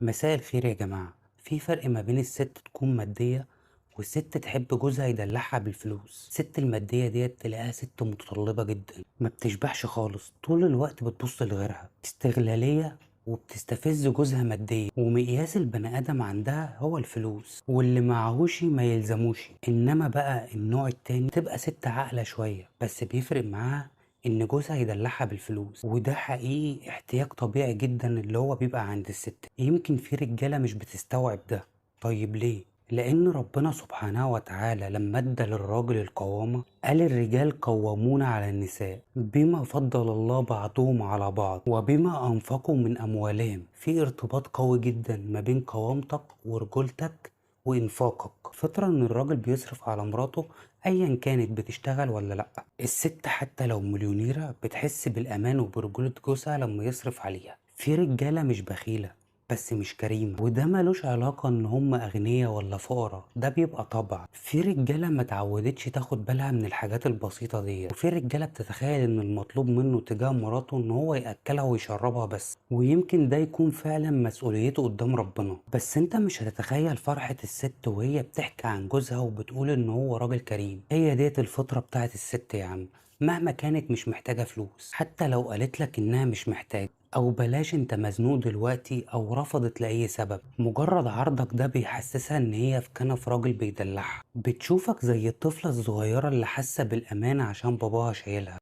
مساء الخير يا جماعة. في فرق ما بين الست تكون مادية والست تحب جوزها يدلعها بالفلوس. الست المادية ديت تلاقيها ست متطلبة جدا، ما بتشبعش خالص، طول الوقت بتبص لغيرها، استغلالية وبتستفز جوزها ماديا، ومقياس البني آدم عندها هو الفلوس، واللي معهوش ما يلزموش. إنما بقى النوع التاني تبقى ست عاقلة شوية، بس بيفرق معاها إن جوزها يدلعها بالفلوس، وده حقيقي احتياج طبيعي جدا اللي هو بيبقى عند الست. يمكن في رجالة مش بتستوعب ده. طيب ليه؟ لأن ربنا سبحانه وتعالى لما ادى للراجل القوامة قال الرجال قوامون على النساء بما فضل الله بعضهم على بعض وبما أنفقوا من أموالهم. في ارتباط قوي جدا ما بين قوامتك ورجولتك وإنفاقك. فطرة إن الراجل بيصرف على مراته أيا كانت بتشتغل ولا لأ. الست حتى لو مليونيرة بتحس بالأمان وبرجولة جوزها لما يصرف عليها. في رجالة مش بخيلة بس مش كريمة، وده ملوش علاقة ان هم اغنياء ولا فقراء، ده بيبقى طبع. في رجالة ما تعودتش تاخد بالها من الحاجات البسيطة دي، وفي رجالة بتتخيل ان المطلوب منه تجاه مراته ان هو يأكلها ويشربها بس، ويمكن ده يكون فعلا مسؤوليته قدام ربنا. بس انت مش هتتخيل فرحة الست وهي بتحكي عن جوزها وبتقول ان هو راجل كريم. هي ديت الفطرة بتاعت الست يا عم، مهما كانت مش محتاجة فلوس، حتى لو قالت لك انها مش محتاجة، او بلاش انت مزنوق دلوقتي، او رفضت لاي سبب، مجرد عرضك ده بيحسسها ان هي في كنف راجل بيدلعها. بتشوفك زي الطفلة الصغيرة اللي حاسة بالامان عشان باباها شايلها.